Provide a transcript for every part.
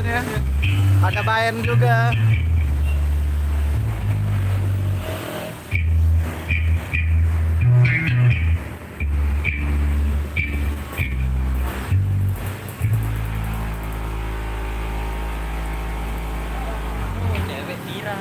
soalnya. Ada Bayern juga. Cewek Tira.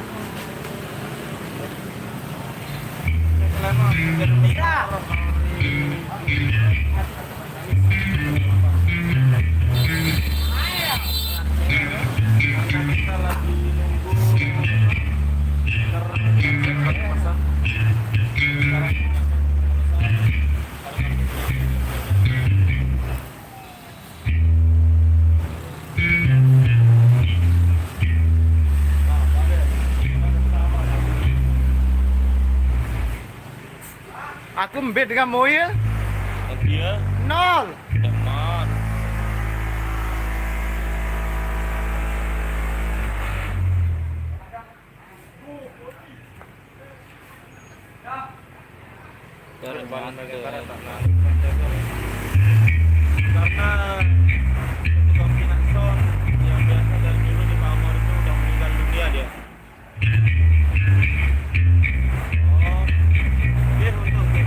Aku mbet dengan mobil Dia nol. teman. Terbang ke karena tukang Pinakson yang biasa dari dulu di Pamor itu udah meninggal dunia dia. Oh, dia untuk dia.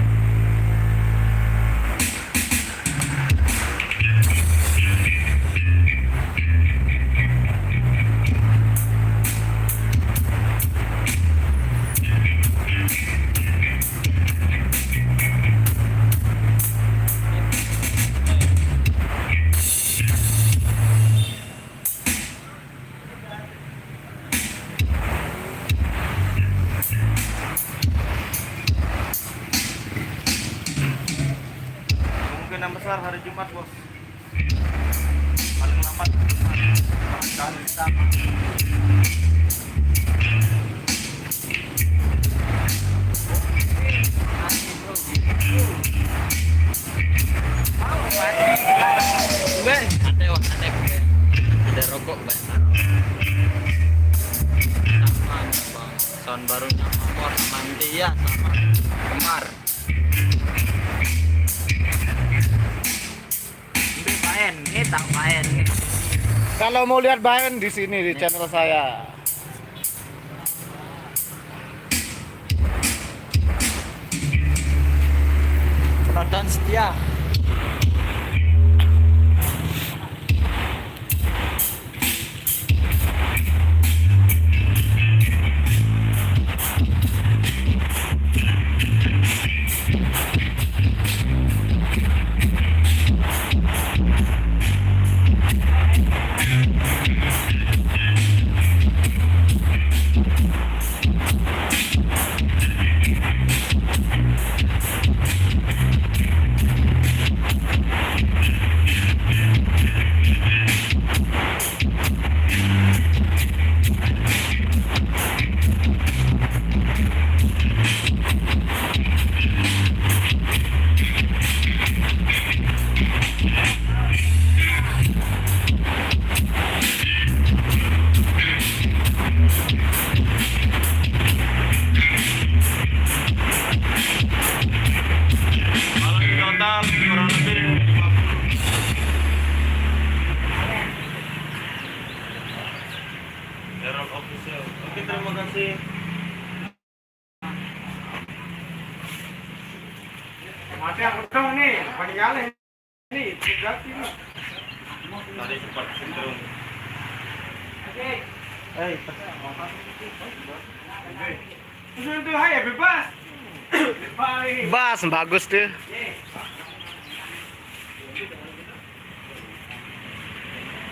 Kemungkinan besar hari Jumat, bos. Paling lambat kali sama. Ada rokok, Bang. Sama, Bang. Sound barunya Pamor sama dia sama Kemar. Ini main, ini tak main. Kalau mau lihat Bayern di sini di channel saya. Penonton setia. Total kurang lebih 50. Error official. Oke, terima kasih. Mati aku dong nih, peninggalan ini berarti nih. Tadi sempat cenderung. Itu hai bebas. Bas bagus tuh.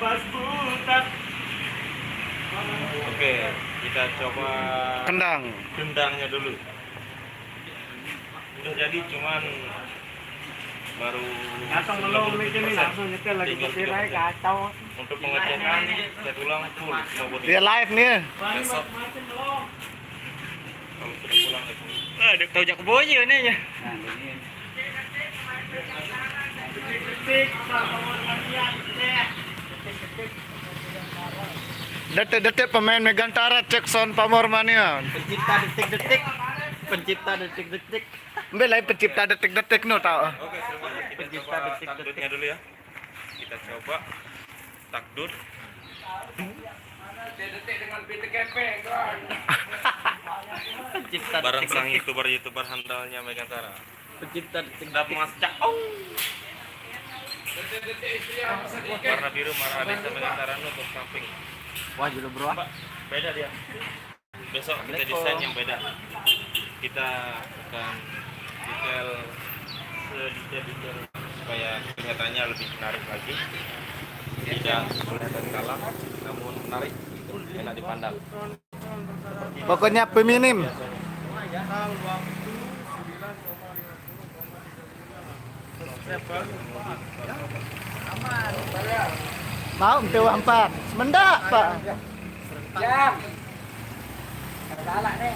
Bas butat. Oke, kita coba Kendang. gendangnya dulu. Udah jadi, cuman baru Langsung belum bikin ini langsung nyetel lagi copyright kacau. untuk pengecekan saya ulang full semua bodi. Dia live nih. Besok kalau sudah pulang ke sini. Ada tahu jak boye nih ya. Detik-detik pemain Megantara cek sound Pamor Mania. Pencipta detik-detik. Pencipta detik-detik. Mbak lain pencipta detik-detik no tau. Oke, semuanya kita coba takdurnya dulu ya. Kita coba takdur. Detik-detik dengan pintu kepeng kan. Barang sang youtuber handalnya Megantara. Pencipta Sedap mas cak. Oh. Detik-detik istri yang sedikit. Warna biru marah desa Megantara untuk samping. wah judul bro. Mbak, beda dia. Besok kita desain yang beda. Kita akan detail sedetail supaya kelihatannya lebih menarik lagi. Tidak kelihatan kalah, namun menarik, enak dipandang. Pokoknya feminim. Mau untuk empat. Semendak, Pak. Ya. Galak nih.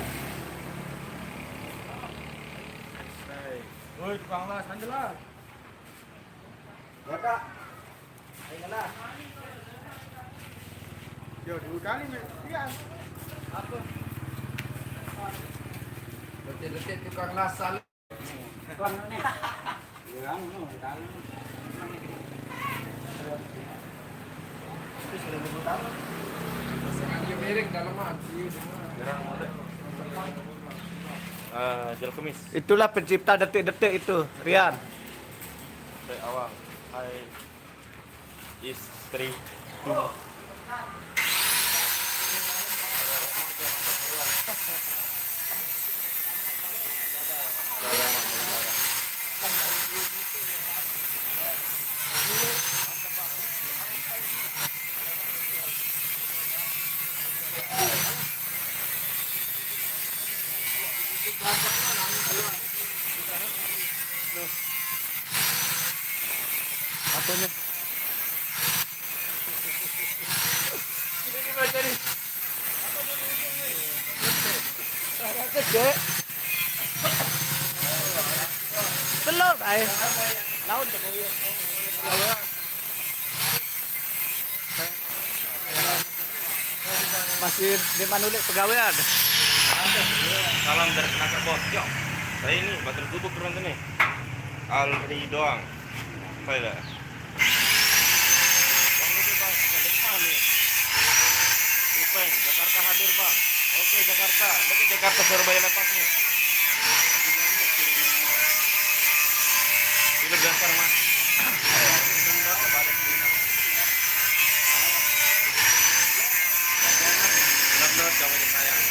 Woi, tukang las, anjelah. Ya, Kak. Ayolah. Yo, 2 kali sekian. Apa? Detik-detik tukang las salah. Tukang nih. Ya, no, dalam. Itu sudah berputar. Sengaja miring dalam hati. Jel kemis. Itulah pencipta detik-detik itu, Rian. Dari awal. Hai istri. Apanya? Gede. Belum, ay. Laut masih di Manulik pegawaian. Salam dari Penakar Bos. Yo. Saya ini baterai gubuk turun sini. Alri doang. Saya dah. Bang ini bang, bukan depan nih. Upeng, Jakarta hadir bang. Oke Jakarta, lagi Jakarta Surabaya lepas nih. Ini dasar mas. Benar-benar kamu sayang.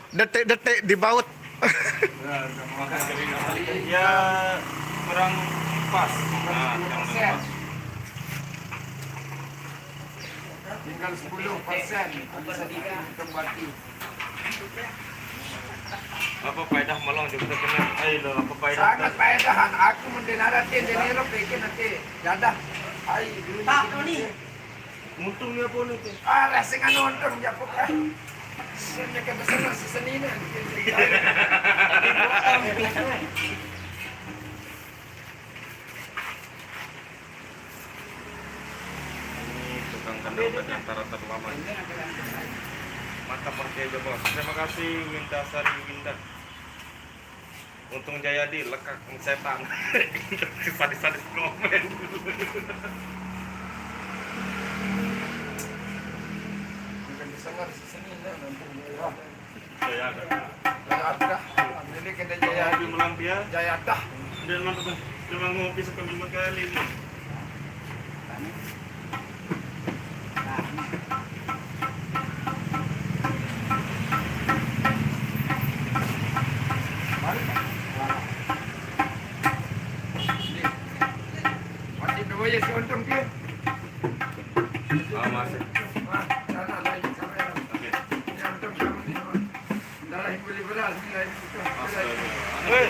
Detik-detik di baut. Ya kurang pas. Nah, yang pas. Tinggal 10%. Bisa dikembali. Apa faedah melong juga kena. Ayo apa faedah? Sangat faedahan. Aku mendengar dinero bikin nanti jadah. Ai dulu. Tak ni. Muntungnya pun itu. Ah, rasa nonton ya pokoknya. Ini kebesaran seseninya. Ini tukang kandang antara terlama. Mantap Markeja bos. Terima kasih Winda Sari Winda. Untung Jayadi lekak setan. Sadis-sadis komen. Sangat seseninya nonton. Jayada. Jayadah. Ini kena Jayadi Di Melampia. Jayadah. Dia memang ngopi sampai 5 kali. Masih dua ya si untung dia. Ah, masih. Wah, sana lagi sampai. Oke. Ya untung kamu ni. Dah boleh beras ni lagi. Hei,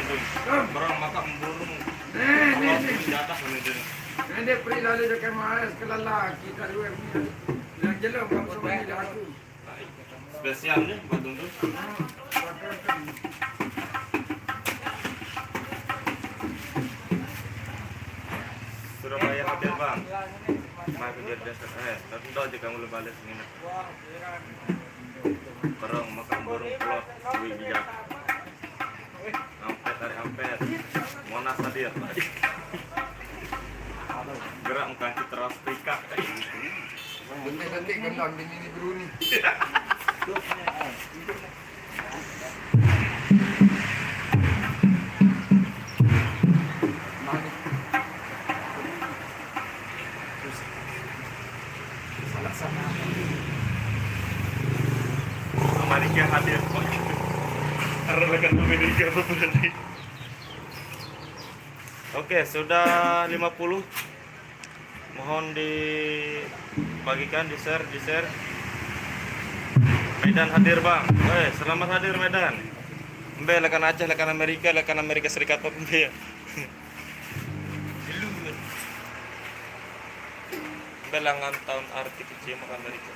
berang maka memburung. Ni Jatah mana dia? Nanti peri lalu dekat Malaysia kelala kita dua ni. Yang jelas kamu semua ni aku. Spesial nih buat untuk. Surabaya hadir bang. Mau kerja dasar tentu aja kamu lebih balik ini. Perang makan burung pelot, wih bijak. Ampet dari ampet, Monas hadir. Gerak muka citra Afrika. Detik-detik gelap bini ni biru ni. Amerika hadir. Karena rekan Amerika berarti. Oke, sudah 50. Mohon dibagikan, di-share. Medan hadir, Bang. Selamat hadir Medan. Mbe lekan Aceh, lekan Amerika Serikat apa mbe ya? Mbe langan tahun arti kecil makan Amerika.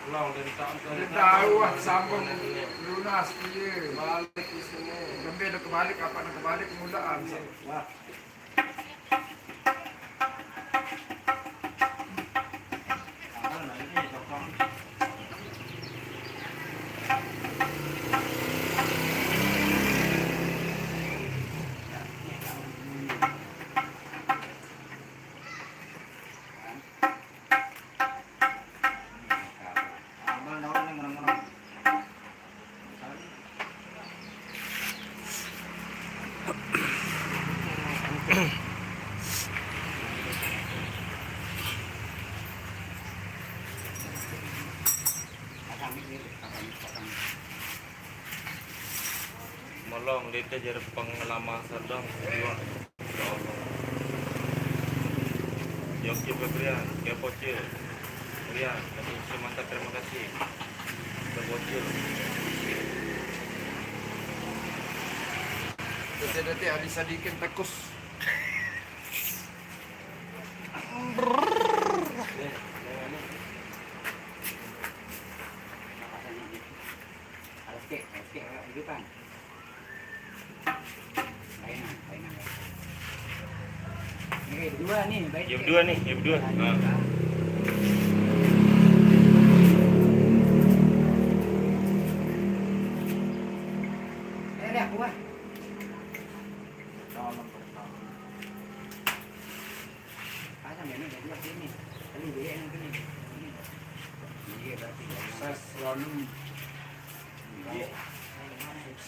Ulang dari tahun ke Tahu sambung lunas dia. Balik di sini. Gembe dah kebalik apa nak kebalik mulaan. Wah. Molong dia jadi pengalaman sedang dua. Yoki Febrian, Kepocil, Brian, mantap terima kasih. Kepocil. Detik-detik habis sedikit tekus. Yang dua nih. Nah.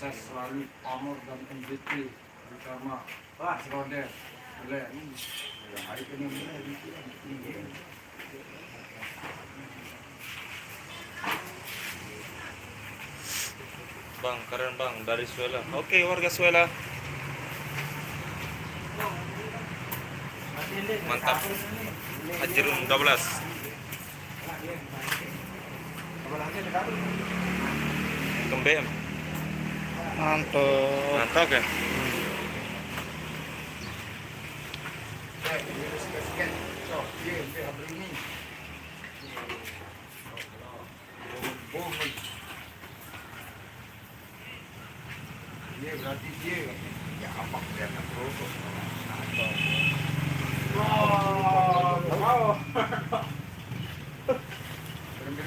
Sukses selalu Amor dan MJT terutama Roder. Boleh. Hari ini Bang, keren bang, dari Suela. Oke, warga Suela. Mantap. Ajrun 12. Kembem. Mantap ya. Dia berarti dia ya apa dia nak terus. Wow.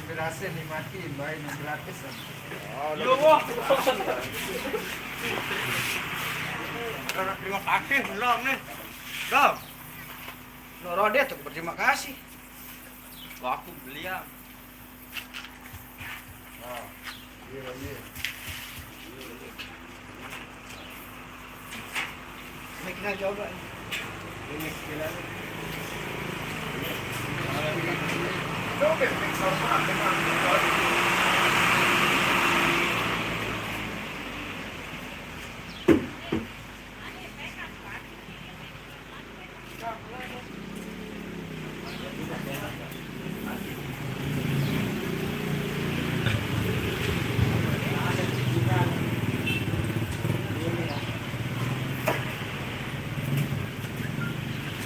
Berhasil nikmatin baik yang gratis. Yo wah. Terima kasih belum nih. Dom. Rode tuh berterima kasih. Aku beli ya. Iya. Mereka coba. Ini sekali. Coba periksa apa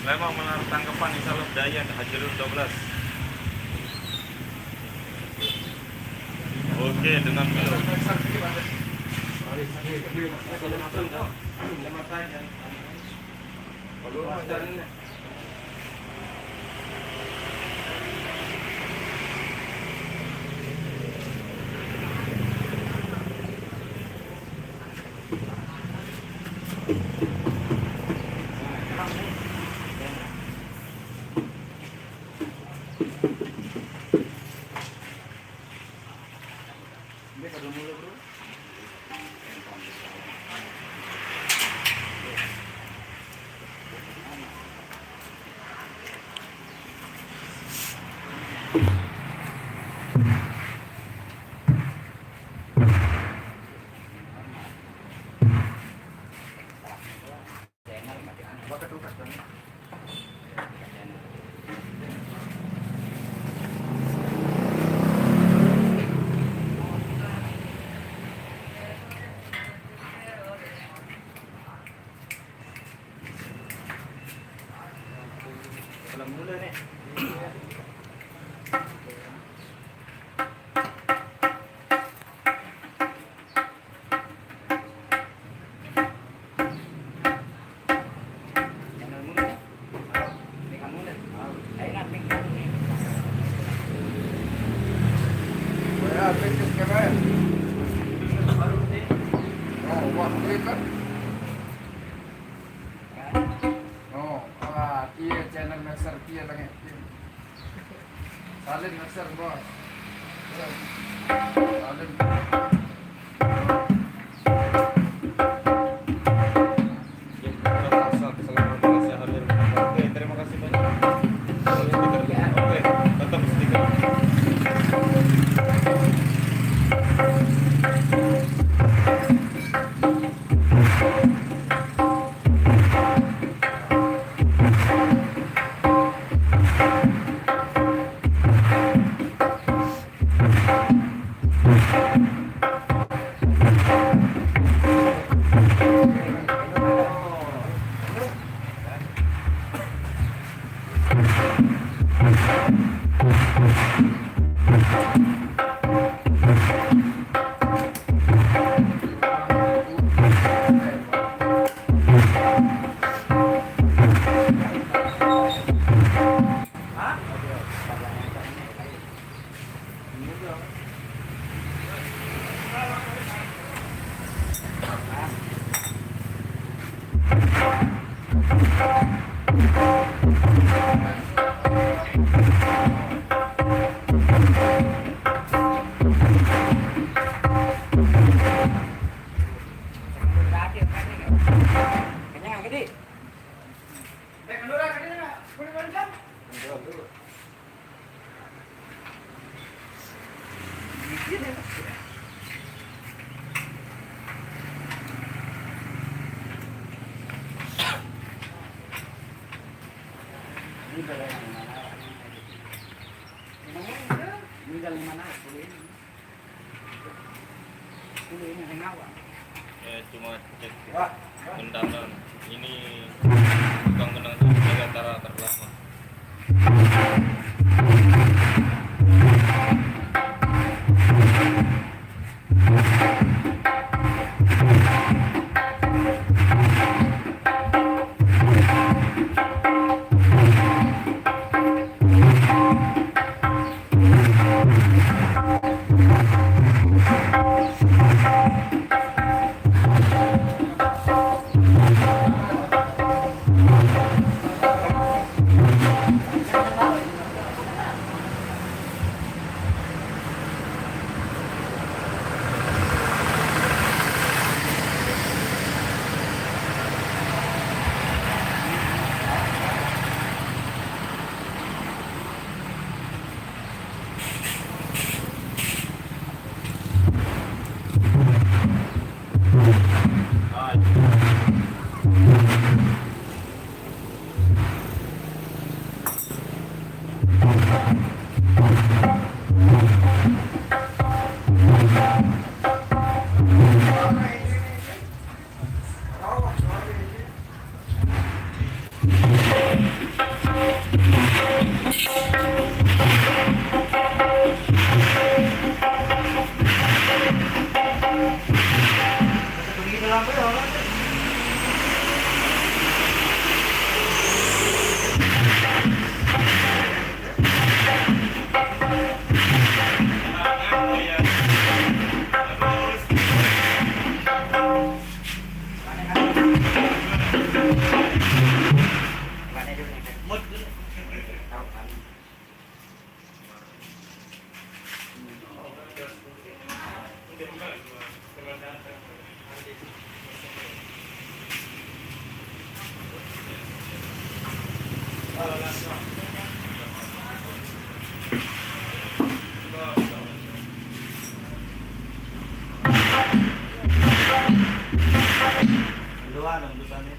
Lembang menaruh tanggapan di Salam Dayan Hajrul 12. Oke, dengan minum. Channel Maxer Kia lang salin Maxer bos. Salin. Oke, terima kasih banyak. Oke, tetap stiker. Cuma cek kendaraan ini tukang kendang itu antara terlama. Dua nembusannya.